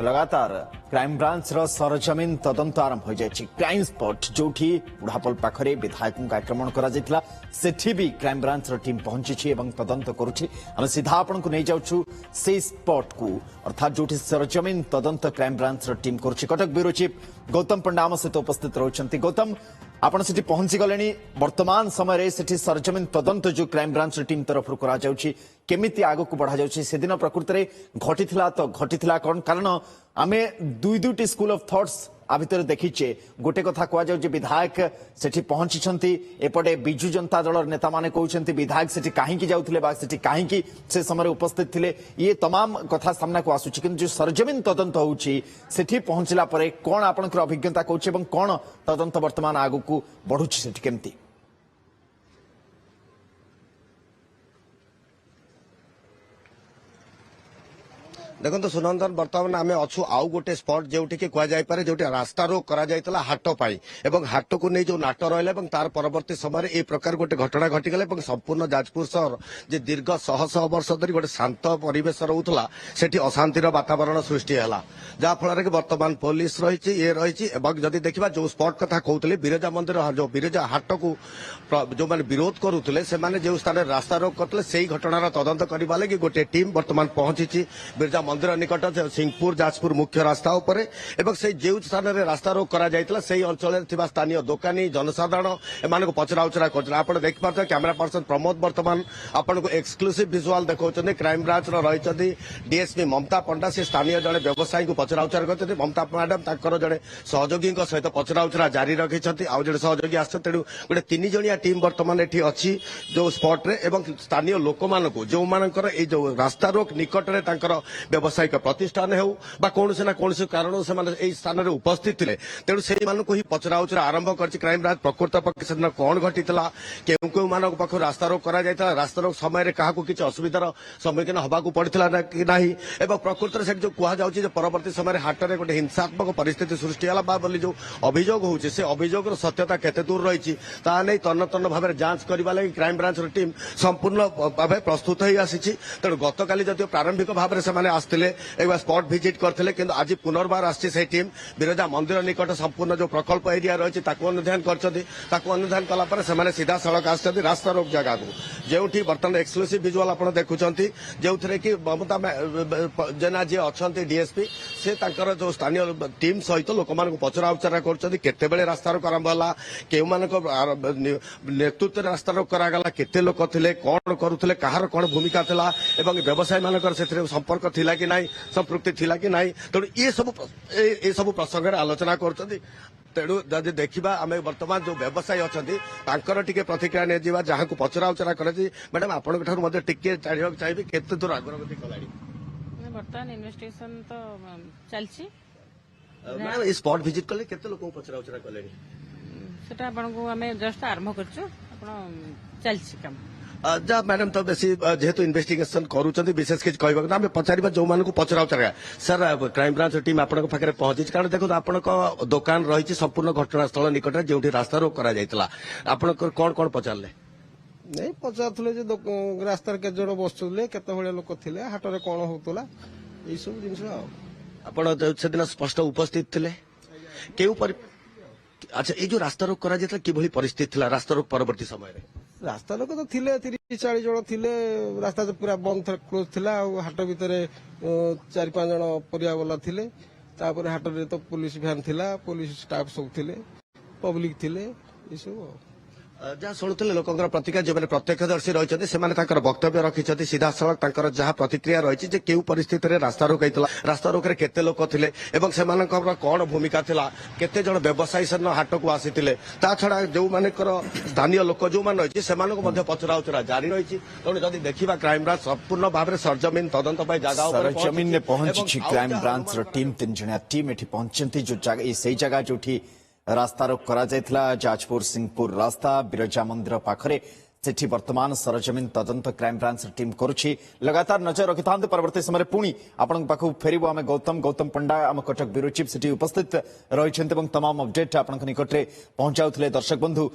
लगातार crime branch सरजमीन तदंत आरंभ हो जाए। क्राइम स्पॉट जो बुढ़ापोल पाखरे विधायक आक्रमण करा सेठी भी क्राइम ब्रांच टीम पहुंची तदंत करुछि। आम सीधा आपण को नहीं जाउछु से स्पॉट को अर्थात जो सरजमीन तदंत क्राइम ब्रांच टीम करुछि। कटक ब्यूरो चीफ गौतम पंडा आम सहित उपस्थित रहउछन्ति। गौतम आपण सेठी पहुंची गलेनी वर्तमान समय सेठी सरजमीन तदंत जो क्राइम ब्रांच टीम तरफ करा जाउछि केमिति आगो को बढ़ा जाउछि से दिन प्रकृति रे घटिथिला तो घटिथिला कोन कारण आमे दुईटी स्कूल ऑफ थॉट्स आ भितर देखिचे। गोटे कथा कह जाउ जे विधायक सेठी पहुंची एपटे बिजु जनता दल नेता माने कहउछन्ति विधायक सेठी काहेकि जाउथिले बा सेठी काहेकि से समय उपस्थित थिले ये तमाम कथा सामना को आसुछि। किंतु जो सरजमीन तदंत होउछि सेठी पहुंचला परे कोन आपनकर अभिज्ञता कहउछि एवं कोन तदंत वर्तमान आगु को बढ़ुछि सेठी केमति? देखो सुनंदन बर्तमान आम अच्छु आउ गोटे स्पॉट जो कहुए जो रास्ता रोक करा हाट पाई एवं हाट को नहीं जो नाट रहा तार परवर्ती समय ए प्रकार गोटे घटना घटीगला संपूर्ण जाजपुर सहर जे दीर्घ शह शह वर्ष धरी गोटे शांत परिवेश रोला से अशांतिर वातावरण सृष्टि है जहाँफल कि बर्तमान पुलिस रही ये रही जदि देखा जो स्पॉट कथा कहते बिरजा मंदिर जो बिरजा हाट को जो मैंने विरोध करुले से जो स्थान रास्ता रोक करते से घटनार तदंत करने लगी गोटे टीम बर्तमान पहुंची बिरजा मंदिर निकट सिंहपुर जाजपुर मुख्य रास्ता उपरे एवं से जो स्थान में रास्ता रोक करा से अंचल स्थानीय दोकानी जनसाधारण एम पचरा उचरा कर आप देखिए कैमेरा पर्सन प्रमोद बर्तमान आपको एक्सक्लूसिव विजुआल देखा क्राइम ब्रांच रही डीएसपी ममता पंडा से स्थानीय जड़े व्यवसायी को पचरा उचरा करते ममता मैडम तर जड़े सहयोगी सहित पचरा उचरा जारी रखी आउ जड़े सहयोगी आस तेणु गोटे तीन जणिया टीम बर्तमान ये अच्छी जो स्पॉट रे एवं स्थानीय लोक मान जो मानकर जो रास्ता रोक निकट में व्यावसायिक प्रतिष्ठान हो कौन ना कौन कारण से स्थान में उपस्थित थे तेणु से ही पचरा उचरा आरंभ कर क्राइम ब्रांच प्रकृत पक्ष से कौन घटी क्यों क्यों मान पाख रास्ता रोक कर रास्ता रोक समय क्या किसी असुविधार सम्मुखीन हवा पड़ा कि ना एवं प्रकृत से जो कहुच्छे परवर्ती समय हाट में गोटे हिंसात्मक परिस्थिति सृष्टि है जो अभियोग होची से अभियोग सत्यता केते दूर रही नहीं तन्न तन्न भाव जांच करने लगी क्राइम ब्रांच टीम संपूर्ण भाव प्रस्तुत हो आसी तेणु गतकाली जदि प्रारंभिक भाव में आसते एक बार स्पॉट विजिट करते कि आज पुनर्बार आसी टीम बिरजा मंदिर निकट संपूर्ण जो प्रकल्प एरिया रही अनुधान अनुधान कलापर से सीधा सड़क आसती रास्ता रोक जगह को जो बर्तमान एक्सक्लूसिव विजुआल आप देखुं जो कि ममता जेना जी अच्छा डीएसपी से जो स्थानीय टीम सहित लोक मान पचरा उचरा कर रास्ता रोक आरंभ है केउ नेतृत्व रास्ता रोक करागला केते लोक थे कौन करुले कहार कौन भूमिका थिला एवं व्यवसायी मानकर से संपर्क थिला कि नहीं संपृक्ति थिला कि नहीं तेणु ये सब प्रसंग आलोचना कर तेणु जदि देखा आम बर्तमान जो व्यवसायी अच्छा प्रतिक्रिया नहीं जा जहाँ को पचरा उचरा कर मैडम आपंठ टिके जाना चाहिए केते दूर अग्रगति कलानी बर्तमान इन्वेस्टिगेशन तो चलछि मैडम स्पॉट विजिट कले केते लोक पचरा उचरा कले सेटा आपनको आमे जस्ट आरंभ करछु आपण चलछि काम जा मैडम तो बेसी जेहेतु इन्वेस्टिगेशन करूछंती विशेष किछ कहबा ना हम पचारिबा जो मान को पचरा उचरा सर क्राइम ब्रांच टीम आपन पाखरे पहुंची कारण देखो आपन को दुकान रही संपूर्ण घटनास्थल निकट जो रास्ता रोक करा जायतला आपन कौन कौन पचारले नहीं पचारुले रास्तार के जण बसुले केते भले लोक थिले हाटरे कोन होतला ए सब जिंस आपन सेदिन स्पष्ट उपस्थित थिले केउ अच्छा ये जो रास्ता रोक करा जायतला किभली परिस्थिति थिला रास्ता रोक परवर्ती समय रे रास्ता लोक तो थिले 30-40 जण थिले रास्ता तो पूरा बंद क्लोज थिला हाट भितर 4-5 जण परिया वाला थिले तापर हाट रे तो पुलिस वैन थिला पुलिस स्टाफ सब थिले पब्लिक थिले ये सब जहाँ शुणुले लोक प्रतिक्रिया जो मैंने प्रत्यक्षदर्शी रही से वक्तव्य रखिंट सीधा सड़क जहाँ प्रतिक्रिया रही केउ परिस्थिति में रास्ता रोक रास्ता रोक केते लोक थे कौन भूमिका थिला केते जण व्यवसायी से हाट को आसी ता छड़ा जो मानकर स्थानीय लोक जो मान रही से पचरा उचरा जारी रही तेणु जब देखा क्राइम ब्रांच संपूर्ण भाव में सरजमीन तदंत सरजमीन ने पहुंची क्राइम ब्रांच टीम 3 जणिया टीम एठी पहुंचती जो जगह जो रास्ता रोक करा जायतला जाजपुर सिंहपुर रास्ता बिरजा मंदिर पाखरे सेठी वर्तमान सरजमीन तदंत क्राइम ब्रांच टीम करुछि। लगातार नजर रखि थांते परवर्ती समय पुणी आपन पाखु फेरिबो आमे गौतम पंडा आम कटक ब्यूरो चीफ सेठी उपस्थित रहिछन्ते एवं तमाम अपडेट आपन निकटरे पहुंचाउथिले दर्शक बंधु।